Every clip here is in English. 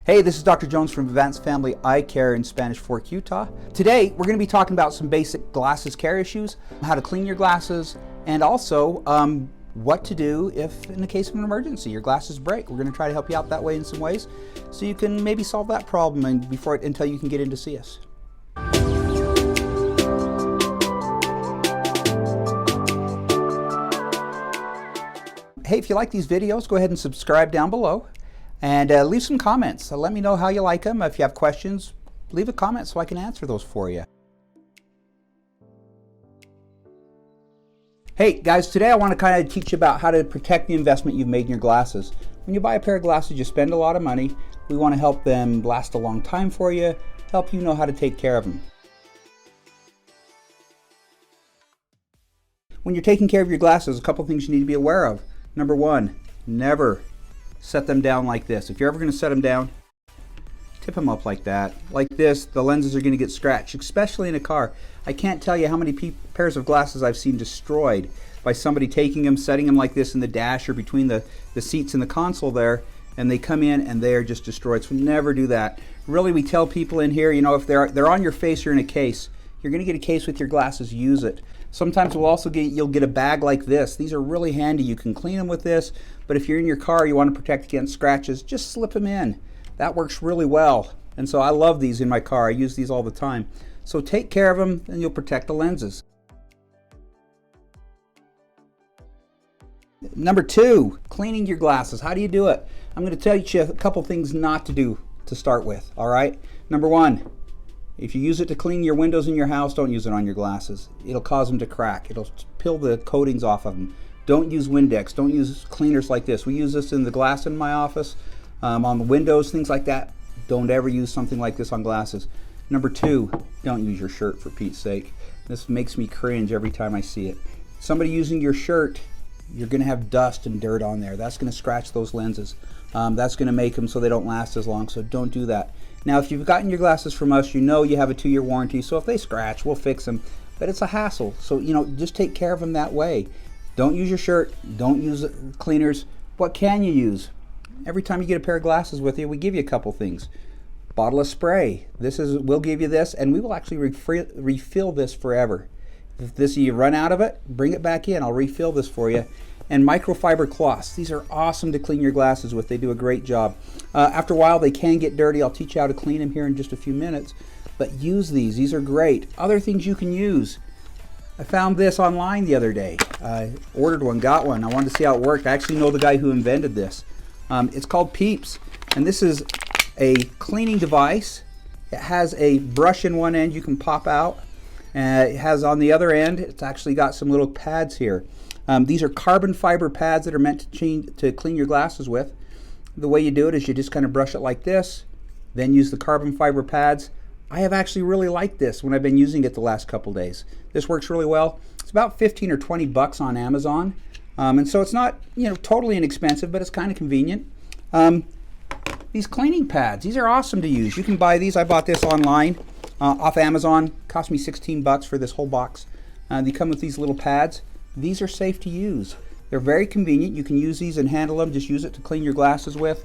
Hey, this is Dr. Jones from Advanced Family Eyecare in Spanish Fork, Utah. Today, we're going to be talking about some basic glasses care issues, how to clean your glasses, and also what to do if in the case of an emergency your glasses break. We're going to try to help you out that way in some ways so you can maybe solve that problem until you can get in to see us. Hey, if you like these videos, go ahead and subscribe down below. And leave some comments. Let me know how you like them. If you have questions, leave a comment so I can answer those for you. Hey guys, today I want to kind of teach you about how to protect the investment you've made in your glasses. When you buy a pair of glasses, you spend a lot of money. We want to help them last a long time for you, help you know how to take care of them. When you're taking care of your glasses, a couple things you need to be aware of. Number one, never set them down like this. If you're ever going to set them down, tip them up like that. Like this, the lenses are going to get scratched, especially in a car. I can't tell you how many pairs of glasses I've seen destroyed by somebody taking them, setting them like this in the dash or between the seats and the console there, and they come in and they are just destroyed. So never do that. Really, we tell people in here, you know, if they're on your face or in a case, you're going to get a case with your glasses, use it. Sometimes you'll get a bag like this. These are really handy. You can clean them with this, but if you're in your car, you want to protect against scratches, just slip them in. That works really well. And so I love these in my car. I use these all the time. So take care of them and you'll protect the lenses. Number two, cleaning your glasses. How do you do it? I'm going to tell you a couple things not to do to start with, all right? Number one, if you use it to clean your windows in your house, don't use it on your glasses. It'll cause them to crack. It'll peel the coatings off of them. Don't use Windex. Don't use cleaners like this. We use this in the glass in my office, on the windows, things like that. Don't ever use something like this on glasses. Number two, don't use your shirt, for Pete's sake. This makes me cringe every time I see it. Somebody using your shirt, you're going to have dust and dirt on there. That's going to scratch those lenses. That's going to make them so they don't last as long, so don't do that. Now, if you've gotten your glasses from us, you know you have a 2-year warranty, so if they scratch, we'll fix them. But it's a hassle, so just take care of them that way. Don't use your shirt, don't use cleaners. What can you use? Every time you get a pair of glasses with you, we give you a couple things. Bottle of spray. We'll give you this, and we will actually refill this forever. If you run out of it, bring it back in. I'll refill this for you. And microfiber cloths. These are awesome to clean your glasses with. They do a great job. After a while, they can get dirty. I'll teach you how to clean them here in just a few minutes. But use these. These are great. Other things you can use. I found this online the other day. I ordered one, got one. I wanted to see how it worked. I actually know the guy who invented this. It's called Peeps. And this is a cleaning device. It has a brush in one end you can pop out. It has on the other end, it's actually got some little pads here. These are carbon fiber pads that are meant to clean your glasses with. The way you do it is you just kind of brush it like this, then use the carbon fiber pads. I have actually really liked this when I've been using it the last couple days. This works really well. It's about 15 or 20 bucks on Amazon. And so it's not totally inexpensive, but it's kind of convenient. These cleaning pads, these are awesome to use. You can buy these. I bought this online off Amazon. Cost me 16 bucks for this whole box. They come with these little pads. These are safe to use. They're very convenient. You can use these and handle them. Just use it to clean your glasses with.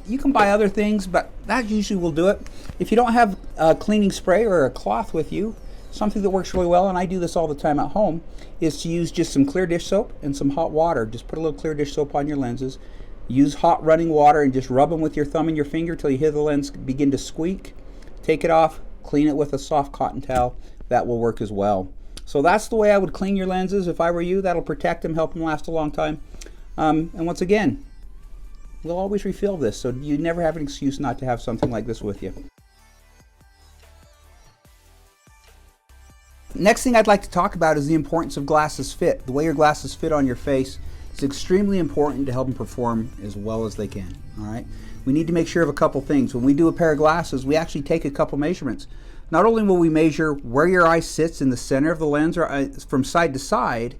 You can buy other things, but that usually will do it. If you don't have a cleaning spray or a cloth with you, something that works really well, and I do this all the time at home, is to use just some clear dish soap and some hot water. Just put a little clear dish soap on your lenses. Use hot running water and just rub them with your thumb and your finger till you hear the lens begin to squeak. Take it off, clean it with a soft cotton towel. That will work as well. So that's the way I would clean your lenses if I were you. That'll protect them, help them last a long time. And once again, we'll always refill this, so you never have an excuse not to have something like this with you. Next thing I'd like to talk about is the importance of glasses fit. The way your glasses fit on your face is extremely important to help them perform as well as they can. All right? We need to make sure of a couple things. When we do a pair of glasses, we actually take a couple measurements. Not only will we measure where your eye sits in the center of the lens or from side to side,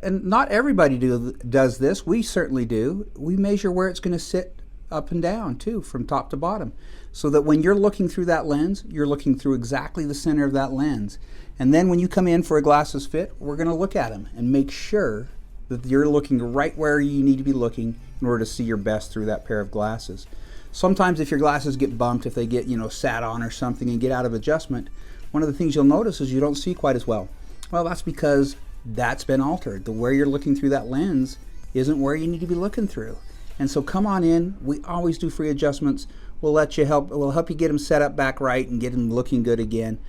and not everybody does this. We certainly do. We measure where it's going to sit up and down too, from top to bottom, so that when you're looking through that lens, you're looking through exactly the center of that lens. And then when you come in for a glasses fit, we're going to look at them and make sure that you're looking right where you need to be looking in order to see your best through that pair of glasses. sometimes if your glasses get bumped, if they get, sat on or something and get out of adjustment, one of the things you'll notice is you don't see quite as well. Well, that's because that's been altered. The where you're looking through that lens isn't where you need to be looking through. And so come on in. We always do free adjustments. We'll help you get them set up back right and get them looking good again.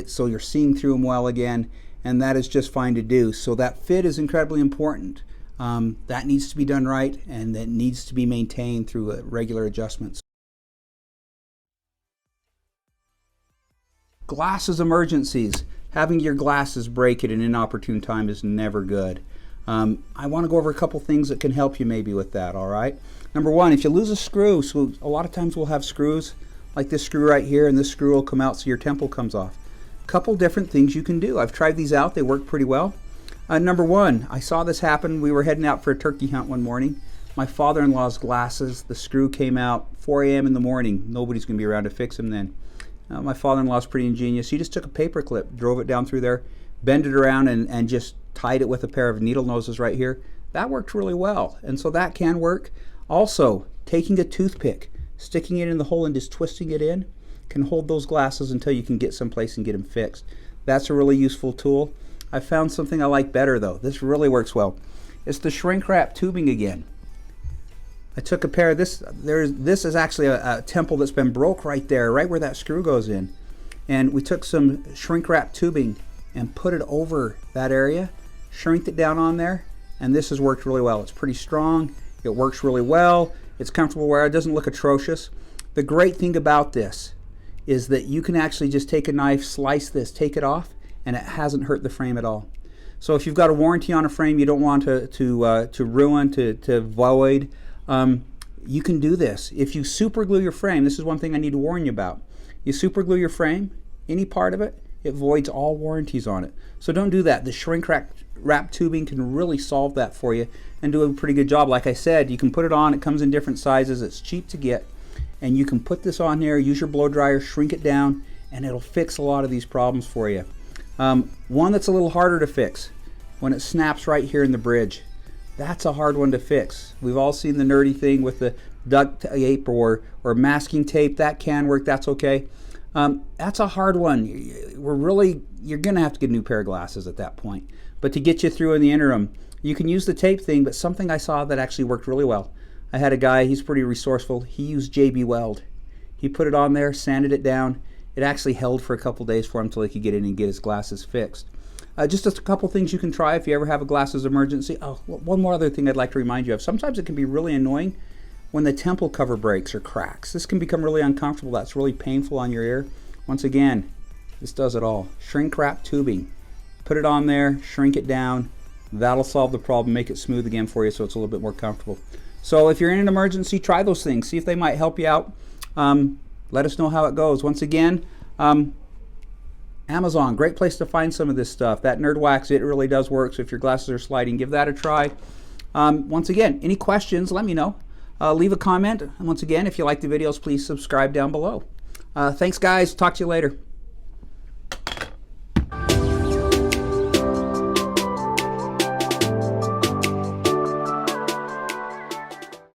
So you're seeing through them well again, and that is just fine to do. So that fit is incredibly important. That needs to be done right, and that needs to be maintained through regular adjustments. Glasses emergencies. Having your glasses break at an inopportune time is never good. I want to go over a couple things that can help you maybe with that, all right? Number one, if you lose a screw, so a lot of times we'll have screws like this screw right here, and this screw will come out so your temple comes off. A couple different things you can do. I've tried these out. They work pretty well. Number one, I saw this happen. We were heading out for a turkey hunt one morning. My father-in-law's glasses, the screw came out 4 a.m. in the morning. Nobody's going to be around to fix them then. My father-in-law's pretty ingenious. He just took a paper clip, drove it down through there, bent it around, and just tied it with a pair of needle noses right here. That worked really well, and so that can work. Also, taking a toothpick, sticking it in the hole and just twisting it in can hold those glasses until you can get someplace and get them fixed. That's a really useful tool. I found something I like better though. This really works well. It's the shrink wrap tubing again. I took a pair of this. This is actually a temple that's been broke right there, right where that screw goes in. And we took some shrink wrap tubing and put it over that area, shrinked it down on there, and this has worked really well. It's pretty strong. It works really well. It's comfortable wear. It doesn't look atrocious. The great thing about this is that you can actually just take a knife, slice this, take it off, and it hasn't hurt the frame at all. So if you've got a warranty on a frame you don't want to ruin, to void, you can do this. If you super glue your frame, this is one thing I need to warn you about. You super glue your frame, any part of it, it voids all warranties on it. So don't do that. The shrink wrap tubing can really solve that for you and do a pretty good job. Like I said, you can put it on. It comes in different sizes. It's cheap to get. And you can put this on here, use your blow dryer, shrink it down, and it'll fix a lot of these problems for you. One that's a little harder to fix, when it snaps right here in the bridge. That's a hard one to fix. We've all seen the nerdy thing with the duct tape or masking tape. That can work. That's okay. That's a hard one. You're going to have to get a new pair of glasses at that point. But to get you through in the interim, you can use the tape thing, but something I saw that actually worked really well. I had a guy, he's pretty resourceful. He used JB Weld. He put it on there, sanded it down. It actually held for a couple days for him until he could get in and get his glasses fixed. Just a couple things you can try if you ever have a glasses emergency. Oh, one more other thing I'd like to remind you of. Sometimes it can be really annoying when the temple cover breaks or cracks. This can become really uncomfortable. That's really painful on your ear. Once again, this does it all. Shrink wrap tubing. Put it on there, shrink it down. That'll solve the problem, make it smooth again for you so it's a little bit more comfortable. So if you're in an emergency, try those things. See if they might help you out. Let us know how it goes. Once again, Amazon, great place to find some of this stuff. That Nerd Wax, it really does work. So if your glasses are sliding, give that a try. Once again, any questions, let me know. Leave a comment. And once again, if you like the videos, please subscribe down below. Thanks, guys. Talk to you later.